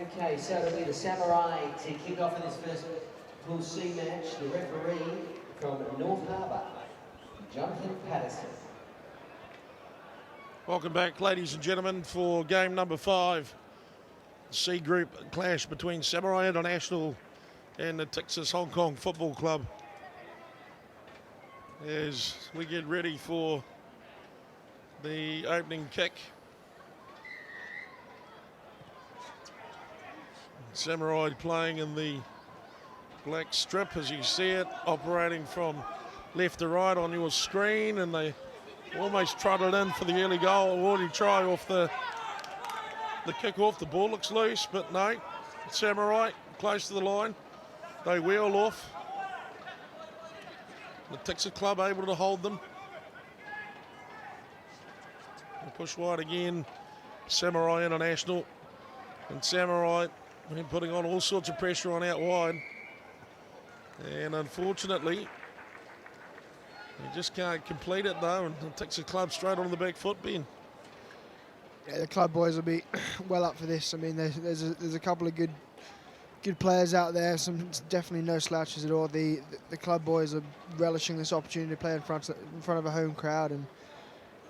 Okay, so it'll be the Samurai to kick off in this first Pool C match. The referee from North Harbour, Jonathan Patterson. Welcome back, ladies and gentlemen, for game number 5. C Group clash between Samurai International and the Natixis Hong Kong Football Club. As we get ready for the opening kick. Samurai playing in the black strip as you see it, operating from left to right on your screen, and they almost trotted in for the early goal. Already try off the kick off. The ball looks loose, but no. Samurai close to the line. They wheel off. The Natixis club able to hold them. They push wide again. Samurai International. And Samurai putting on all sorts of pressure on out wide. And unfortunately, they just can't complete it though, and it takes the club straight on the back foot, Ben. Yeah, the club boys will be well up for this. I mean, there's a couple of good players out there. Some definitely no slouches at all. The club boys are relishing this opportunity to play in front of a home crowd, and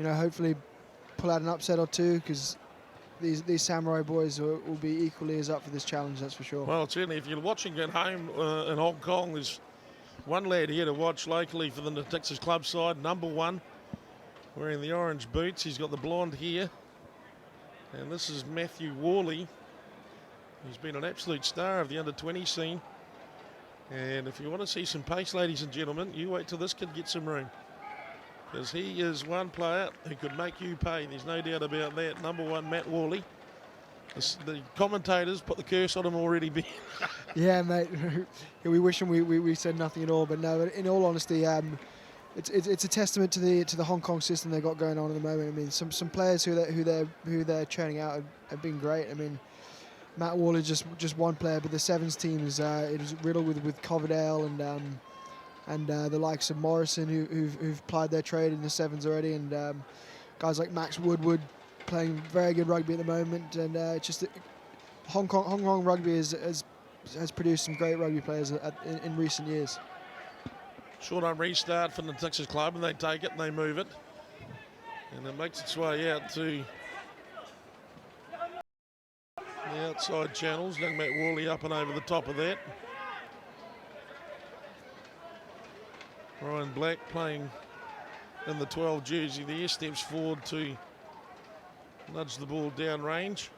hopefully pull out an upset or two, because these Samurai boys will be equally as up for this challenge, that's for sure. Well, certainly, if you're watching at home in Hong Kong, there's one lad here to watch locally for the Natixis club side, number 1, wearing the orange boots. He's got the blonde hair. And this is Matthew Worley. He's been an absolute star of the under-20 scene. And if you want to see some pace, ladies and gentlemen, you wait till this kid gets some room. Because he is one player who could make you pay. There's no doubt about that. Number 1, Matt Worley. The commentators put the curse on him already, Ben. Yeah, mate. We wish him we said nothing at all. But no, in all honesty, it's a testament to the Hong Kong system they've got going on at the moment. I mean, some players who they're churning out have been great. I mean, Matt Worley just one player, but the Sevens team is riddled with Coverdale and the likes of Morrison who've plied their trade in the Sevens already, and guys like Max Woodward playing very good rugby at the moment, and Hong Kong rugby has produced some great rugby players in recent years. Short on restart for the Natixis club, and they take it and they move it, and it makes its way out to the outside channels. Young Matt Worley up and over the top of that. Ryan Black playing in the 12 jersey there, steps forward to nudge the ball down range.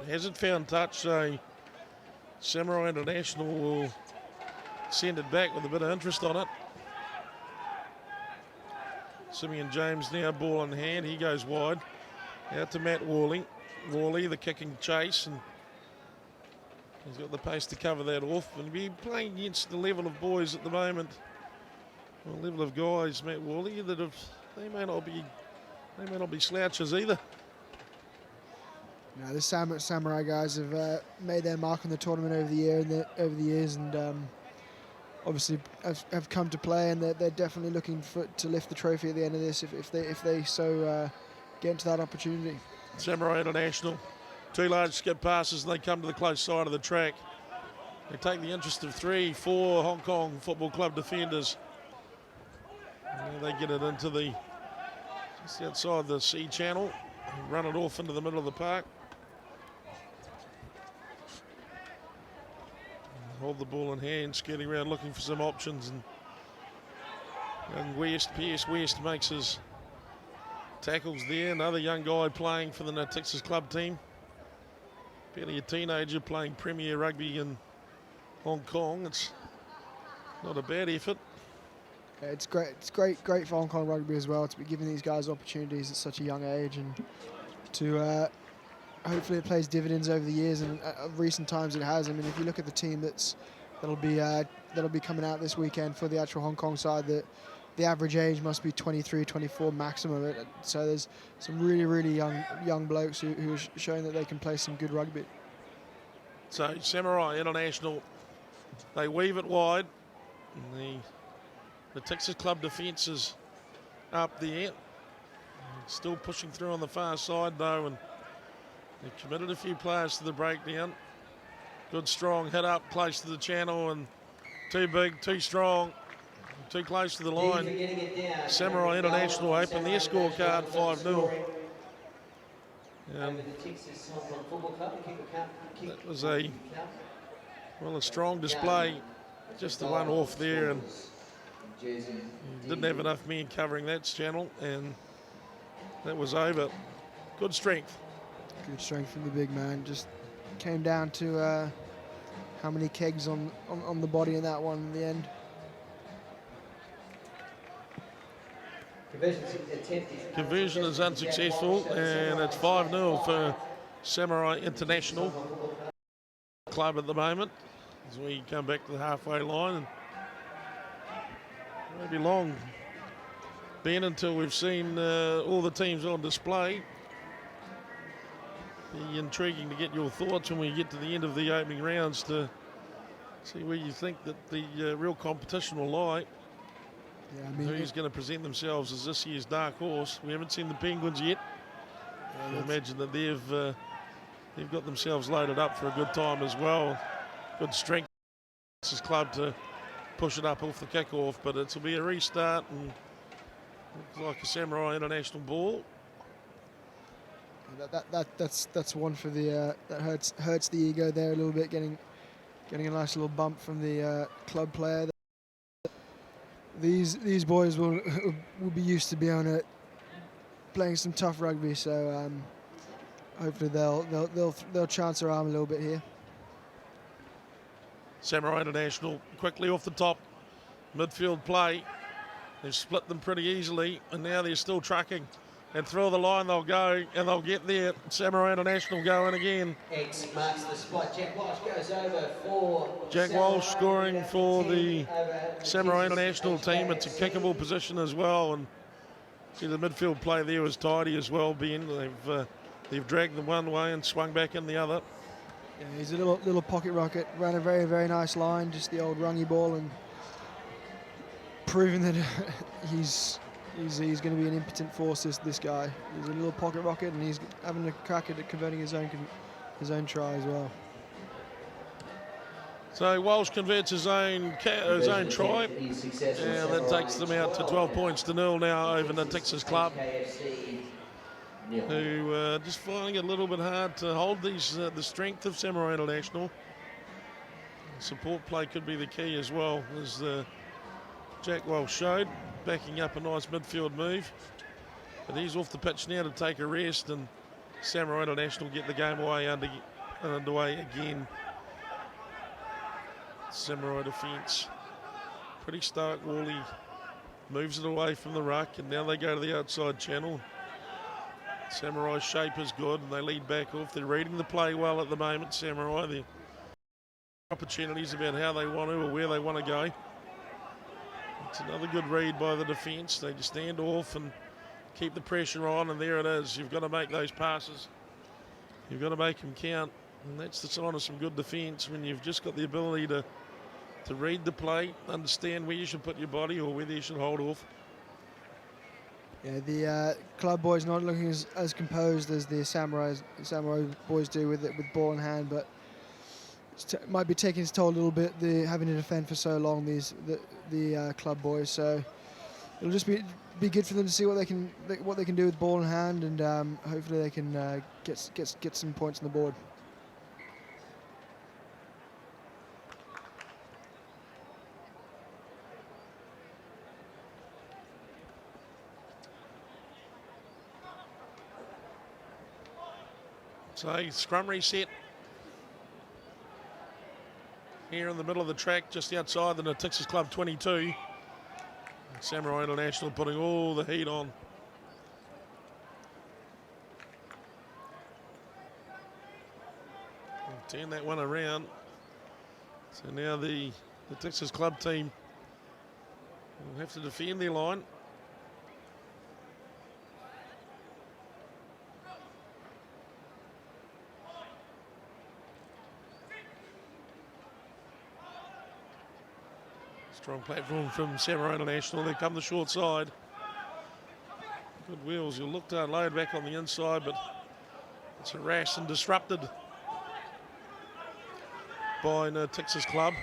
It hasn't found touch, so Samurai International will send it back with a bit of interest on it. Simeon James now ball in hand, he goes wide. Out to Matt Worley. Worley, the kicking chase, and he's got the pace to cover that off. And we're playing against the level of boys at the moment, the level of guys, Matt Worley, that they may not be slouches either. No, the Samurai guys have made their mark on the tournament over the years, and obviously have come to play, and they're definitely looking to lift the trophy at the end of this if they so get into that opportunity. Samurai International, 2 large skip passes, and they come to the close side of the track. They take the interest of 3-4 Hong Kong Football Club defenders. And they get it into just outside the C channel, and run it off into the middle of the park. Hold the ball in hand, skirting around looking for some options, and young Pierce West makes his tackles there. Another young guy playing for the Natixis club team. Barely a teenager playing Premier Rugby in Hong Kong. It's not a bad effort. Yeah, it's great for Hong Kong rugby as well to be giving these guys opportunities at such a young age, and to hopefully it plays dividends over the years, and recent times it has. I mean, if you look at the team that'll be coming out this weekend for the actual Hong Kong side, the average age must be 23, 24 maximum. So there's some really young blokes who are showing that they can play some good rugby. So Samurai International, they weave it wide. And the Natixis club defence is up there. Still pushing through on the far side though, and they committed a few players to the breakdown. Good strong hit up close to the channel, and too big, too strong, too close to the line. Samurai International open their scorecard 5-0. That was a strong display. Just the one off there, and didn't have enough men covering that channel, and that was over. Good strength. Good strength from the big man. Just came down to how many kegs on the body in that one in the end. Conversion is unsuccessful, and it's 5-0 for Samurai International Club at the moment as we come back to the halfway line. And it won't be long, Ben, until we've seen all the teams on display. Be intriguing to get your thoughts when we get to the end of the opening rounds to see where you think that the real competition will lie. Yeah, I mean, who's going to present themselves as this year's dark horse? We haven't seen the Penguins yet. I imagine that they've got themselves loaded up for a good time as well. Good strength for this club to push it up off the kickoff, but it'll be a restart and looks like a Samurai International ball. That's one for the that hurts the ego there a little bit, getting a nice little bump from the club player. These boys will be used to be on it, playing some tough rugby. So hopefully they'll chance their arm a little bit here. Samurai International quickly off the top, midfield play. They've split them pretty easily, and now they're still trucking. And through the line they'll go, and they'll get there. Samurai International going again. X marks the spot. Jack Walsh goes over for Jack Walsh scoring for the Samurai International team. It's a kickable position as well, and see the midfield play there was tidy as well, Ben. They've dragged them one way and swung back in the other. Yeah, he's a little pocket rocket. Ran a very, very nice line, just the old rungy ball, and proving that he's going to be an impotent force. This guy. He's a little pocket rocket, and he's having a crack at converting his own try as well. So Walsh converts his own try, and that takes them out to 12 points to 0 now over Natixis Club, who just finding it a little bit hard to hold the strength of Samurai International. Support play could be the key as well, as Jack Walsh showed, backing up a nice midfield move. But he's off the pitch now to take a rest, and Samurai International get the game underway again. Samurai defence, pretty stark. Wally moves it away from the ruck, and now they go to the outside channel. Samurai's shape is good, and they lead back off. They're reading the play well at the moment, Samurai. Their opportunities about how they want to or where they want to go. It's another good read by the defence. They just stand off and keep the pressure on, and there it is. You've got to make those passes. You've got to make them count, and that's the sign of some good defence, when you've just got the ability to read the play, understand where you should put your body or whether you should hold off. Yeah, the club boys not looking as composed as the Samurai boys do with ball in hand, but it might be taking its toll a little bit, having to defend for so long, the club boys. So it'll just be good for them to see what they can do with ball in hand, and hopefully they can get some points on the board. So scrum reset here in the middle of the track, just outside the Natixis Club 22. Samurai International putting all the heat on. Turn that one around. So now the Natixis Club team will have to defend their line. Strong platform from Samurai International. They come the short side. Good wheels. He'll look to unload back on the inside, but it's harassed and disrupted by Natixis Club.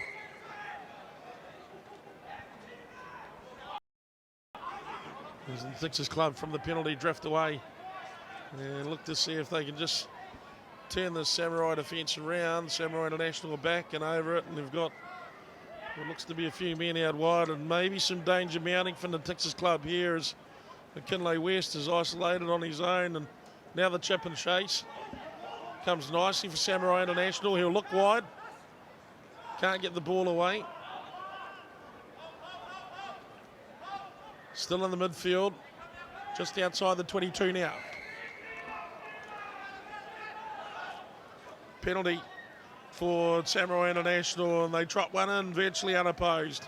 As the Natixis Club from the penalty drift away and look to see if they can just turn the Samurai defence around. Samurai International are back and over it, and they've got what looks to be a few men out wide, and maybe some danger mounting from the Natixis Club here as McKinley West is isolated on his own, and now the chip and chase comes nicely for Samurai International. He'll look wide, can't get the ball away. Still in the midfield, just outside the 22 now. Penalty for Samurai International, and they trot one in virtually unopposed.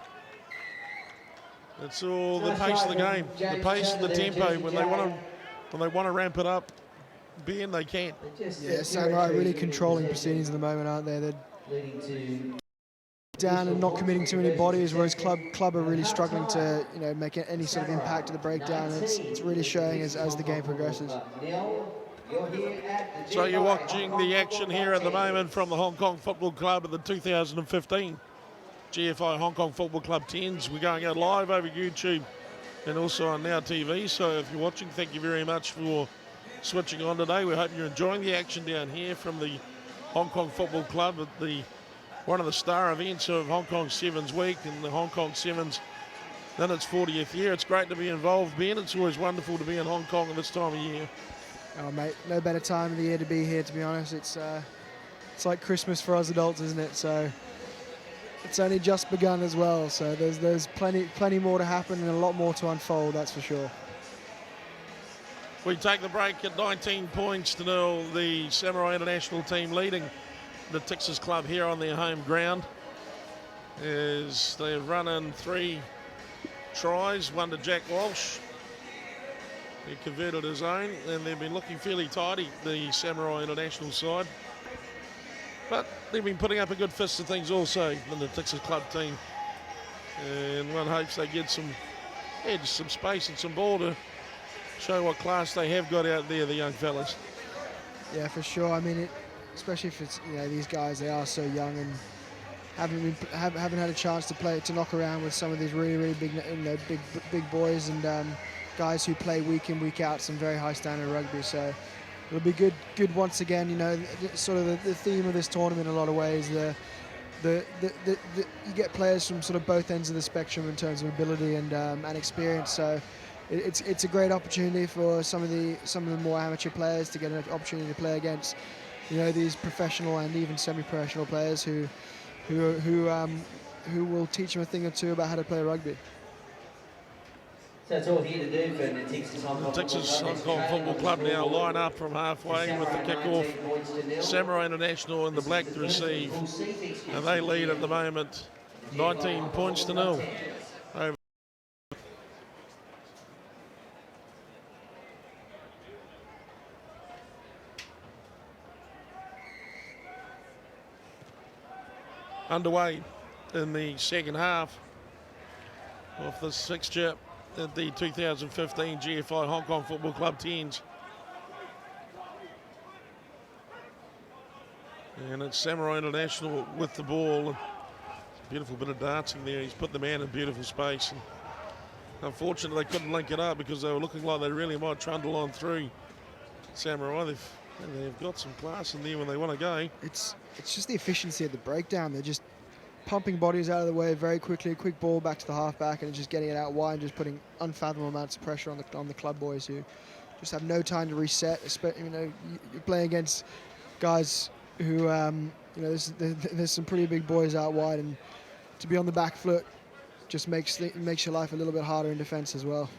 It's all the pace of the game, the pace and the tempo. When they want to ramp it up, Ben, they can. Yeah, Samurai really controlling proceedings at the moment, aren't they? They're down and not committing too many bodies, whereas club are really struggling to make any sort of impact to the breakdown. It's really showing as the game progresses. So you're watching the action here at the moment from the Hong Kong Football Club at the 2015 GFI Hong Kong Football Club Tens. We're going out live over YouTube and also on Now TV. So if you're watching, thank you very much for switching on today. We hope you're enjoying the action down here from the Hong Kong Football Club at one of the star events of Hong Kong Sevens Week, and the Hong Kong Sevens in its 40th year. It's great to be involved, Ben. It's always wonderful to be in Hong Kong at this time of year. Oh, mate, no better time of the year to be here, to be honest. It's like Christmas for us adults, isn't it? So it's only just begun as well. So there's plenty more to happen and a lot more to unfold, that's for sure. We take the break at 19 points to 0. The Samurai International team leading the Natixis Club here on their home ground as they've run in 3 tries, one to Jack Walsh. He converted his own, and they've been looking fairly tidy, the Samurai International side. But they've been putting up a good fist of things also, the Natixis Club team. And one hopes they get some edge, some space and some ball to show what class they have got out there, the young fellas. Yeah, for sure. I mean, especially if it's these guys, they are so young and haven't had a chance to knock around with some of these really big big boys and guys who play week in week out some very high standard rugby. So it'll be good once again. Sort of the theme of this tournament in a lot of ways. You get players from sort of both ends of the spectrum in terms of ability and experience. So it's a great opportunity for some of the more amateur players to get an opportunity to play against these professional and even semi-professional players who will teach them a thing or two about how to play rugby. So that's all here to do for Natixis Hong Kong. Natixis Hong Kong Football Club now line up from halfway with the kick-off. Samurai International in the black to receive, and they lead at the moment 19 points to 0. Over. Underway in the second half of this fixture at the 2015 GFI Hong Kong Football Club Tens. And it's Samurai International with the ball. Beautiful bit of dancing there. He's put the man in beautiful space. And unfortunately, they couldn't link it up because they were looking like they really might trundle on through Samurai. They've got some class in there when they want to go. It's just the efficiency of the breakdown. They're just pumping bodies out of the way very quickly, a quick ball back to the halfback and just getting it out wide and just putting unfathomable amounts of pressure on the club boys who just have no time to reset. You're playing against guys who there's some pretty big boys out wide, and to be on the back foot just makes your life a little bit harder in defence as well.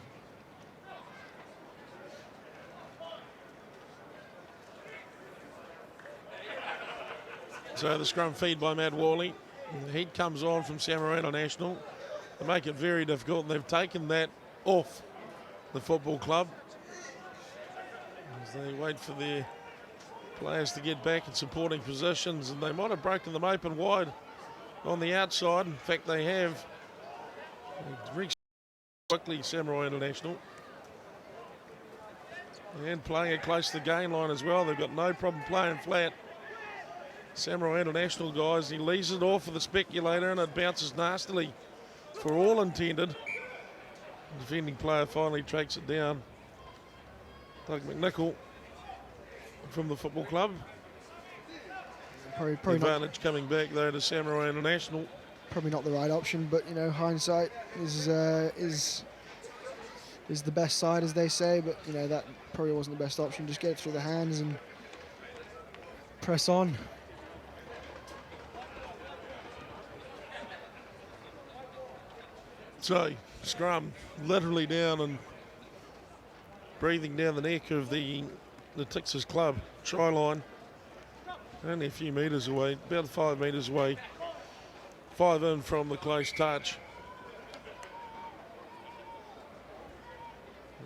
So the scrum feed by Matt Worley. The heat comes on from Samurai International. They make it very difficult, and they've taken that off the football club as they wait for their players to get back in supporting positions, and they might have broken them open wide on the outside. In fact, they have. Quickly, Samurai International. And playing it close to the gain line as well. They've got no problem playing flat. Samurai International guys, he leaves it off for the speculator and it bounces nastily for all intended. The defending player finally tracks it down. Doug McNichol from the football club. Probably Advantage coming back though to Samurai International. Probably not the right option, but you know, hindsight is the best side, as they say. But you know, that probably wasn't the best option. Just get it through the hands and press on. So scrum literally down and breathing down the neck of the Natixis club try line. Only a few metres away, about 5 metres away. 5 in from the close touch.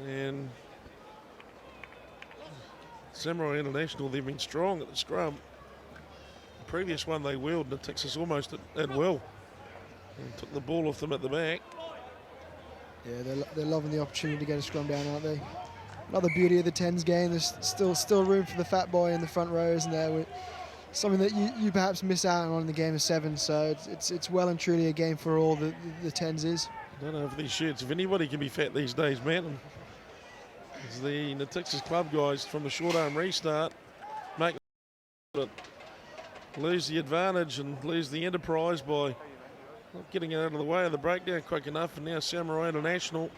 And Samurai International, they've been strong at the scrum. The previous one they wheeled Natixis almost at will. And took the ball off them at the back. Yeah, they're loving the opportunity to get a scrum down, aren't they? Another beauty of the Tens game. There's still room for the fat boy in the front row, isn't there? With something that you perhaps miss out on in the game of 7. So it's well and truly a game for all. The Tens is. I don't know if these shirts, if anybody can be fat these days, man. It's the Natixis club guys from the short arm restart make it lose the advantage and lose the enterprise by not getting it out of the way of the breakdown quick enough. And now Samurai International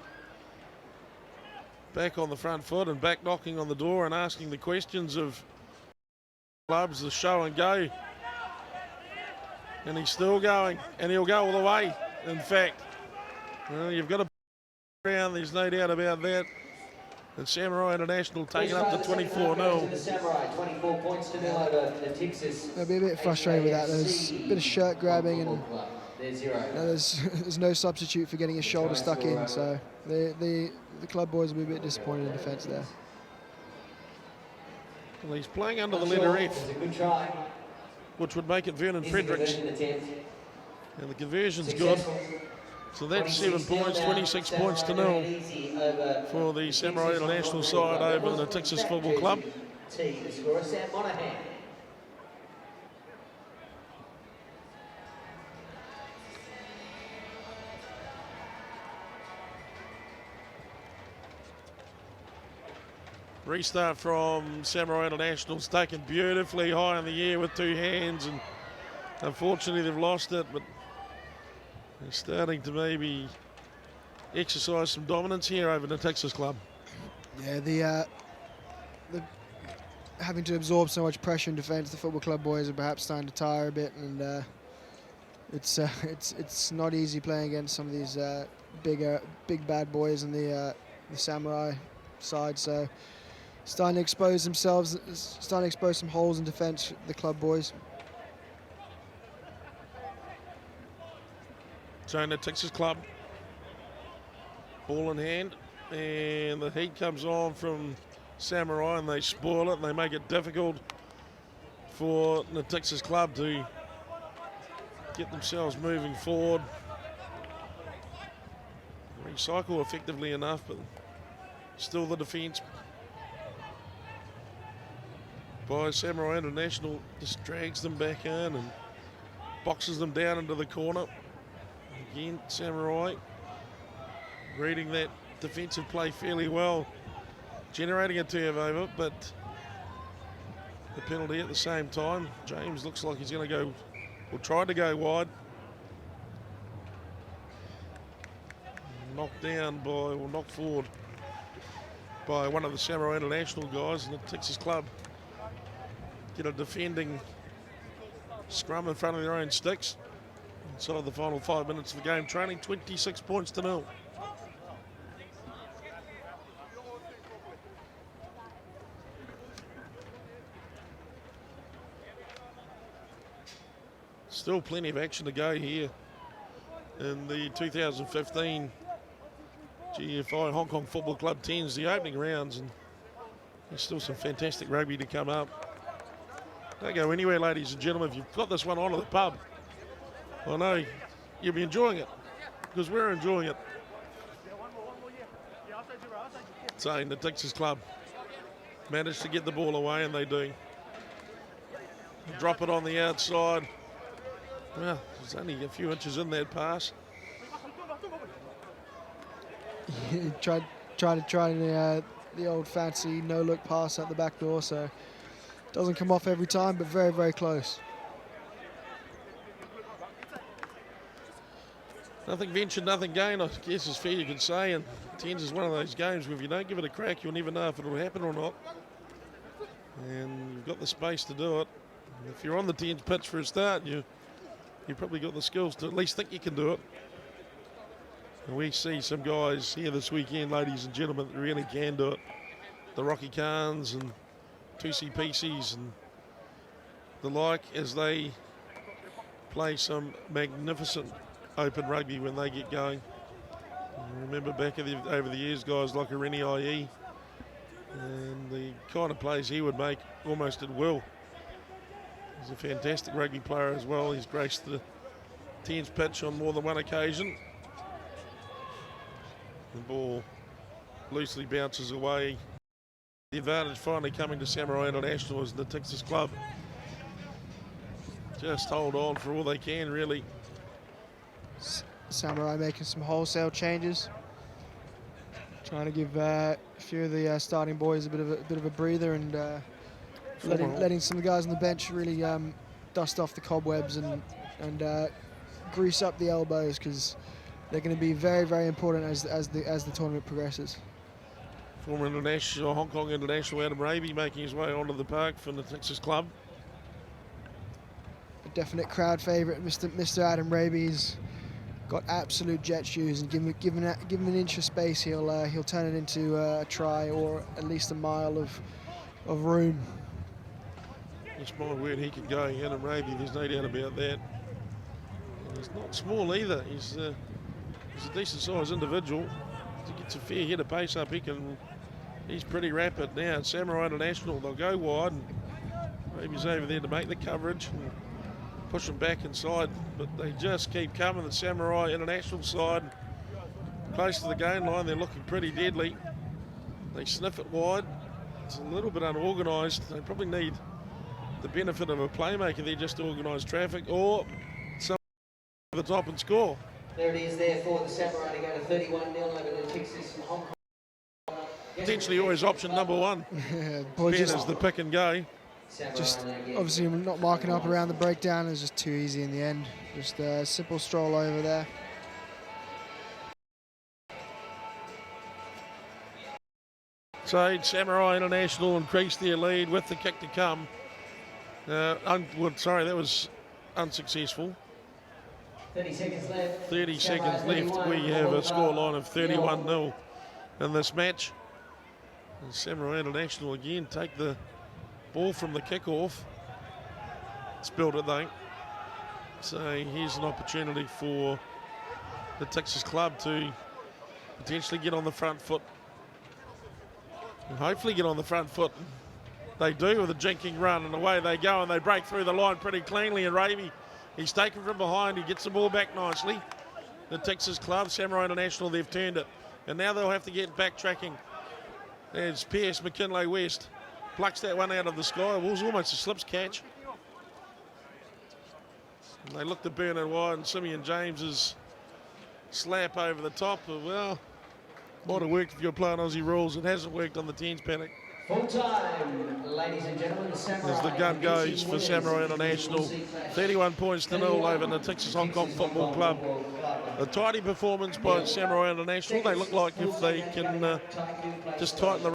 back on the front foot and back knocking on the door and asking the questions of clubs, the show and go. And he's still going, and he'll go all the way. In fact, well, you've got to around, there's no doubt about that. And Samurai International taking up to 24-0. Samurai, 24 points to 0 over Natixis. They'll be a bit frustrated with that. There's a bit of shirt grabbing and there's no substitute for getting his shoulder stuck in. So the club boys will be a bit disappointed in defence there. Well, he's playing under the letter F, which would make it Vernon Fredericks. And the conversion's good. So that's 7 points, 26 points to 0 for the Samurai International side over the Natixis Football Club. Restart from Samurai International's taken beautifully high in the air with 2 hands, and unfortunately they've lost it, but they're starting to maybe exercise some dominance here over the Natixis club. Yeah, the having to absorb so much pressure in defence, the football club boys are perhaps starting to tire a bit, and it's not easy playing against some of these big bad boys in the Samurai side. So starting to expose themselves, starting to expose some holes in defence, the club boys. So Natixis club, ball in hand, and the heat comes on from Samurai and they spoil it and they make it difficult for Natixis club to get themselves moving forward. Recycle effectively enough, but still the defence by Samurai International just drags them back in and boxes them down into the corner. Again, Samurai reading that defensive play fairly well, generating a turnover, but the penalty at the same time. James looks like he's going to go, or tried to go wide. Knocked down by, or knocked forward by one of the Samurai International guys in the Natixis club. Get a defending scrum in front of their own sticks. Inside the final 5 minutes of the game, trailing 26 points to 0. Still plenty of action to go here in the 2015 GFI Hong Kong Football Club Tens, the opening rounds, and there's still some fantastic rugby to come up. Don't go anywhere, ladies and gentlemen. If you've got this one on at the pub, I know you'll be enjoying it, because we're enjoying it. So Natixis club manage to get the ball away, and they do. Drop it on the outside. Well, there's only a few inches in that pass. Tried the old fancy no-look pass at the back door, so doesn't come off every time, but very, very close. Nothing ventured, nothing gained, I guess is fair you could say, and Tens is one of those games where if you don't give it a crack, you'll never know if it'll happen or not. And you've got the space to do it. If you're on the Tens pitch for a start, you've probably got the skills to at least think you can do it. And we see some guys here this weekend, ladies and gentlemen, that really can do it. The Rocky Khans and 2C PCs and the like, as they play some magnificent open rugby when they get going. I remember back over the years, guys like Irene IE and the kind of plays he would make almost at will. He's a fantastic rugby player as well. He's graced the Tens pitch on more than one occasion. The ball loosely bounces away. The advantage finally coming to Samurai International as the Natixis club just hold on for all they can, really. Samurai making some wholesale changes, trying to give a few of the starting boys a bit of a breather, and letting some of the guys on the bench really dust off the cobwebs and grease up the elbows, because they're going to be very, very important as the tournament progresses. Former international, Hong Kong international Adam Raby making his way onto the park for the Natixis club. A definite crowd favourite, Mr. Adam Raby's got absolute jet shoes, and give him an inch of space, he'll turn it into a try or at least a mile of room. It's my word, he can go, Adam Raby. There's no doubt about that. And he's not small either. He's a decent sized individual. He gets a fair head of pace up. He's pretty rapid now. Samurai International, they'll go wide, and Raby's over there to make the coverage and push them back inside, but they just keep coming. The Samurai International side, close to the game line, they're looking pretty deadly. They sniff it wide. It's a little bit unorganised. They probably need the benefit of a playmaker there just to organise traffic, or someone over the top and score. There it is there for the Samurai to go to 31-0 over the Natixis in Hong Kong. Potentially always option number one. Boy, Ben is the pick and go. Just obviously not marking up around the breakdown is just too easy in the end. Just a simple stroll over there. So Samurai International increased their lead with the kick to come. Sorry, that was unsuccessful. 30 seconds left. 30 seconds left. We have a scoreline of 31-0 in this match. And Samurai International again take the ball from the kick-off. Spilled it though. So here's an opportunity for the Natixis club to potentially get on the front foot. And hopefully get on the front foot. They do with a jinking run, and away they go, and they break through the line pretty cleanly. And Raby, he's taken from behind. He gets the ball back nicely. The Natixis club, Samurai International, they've turned it. And now they'll have to get backtracking. There's Pierce McKinley West. Plucks that one out of the sky. It was almost a slips catch. And they look to burn it wide, and Simeon James's slap over the top. Well, might have worked if you're playing Aussie rules. It hasn't worked on the Tens paddock. Full time, ladies and gentlemen, the Samurai. As the gun goes for Samurai International. 31 points to 0 over the Natixis Hong Kong Football Club. A tidy performance by Samurai International. They look like if they can just tighten the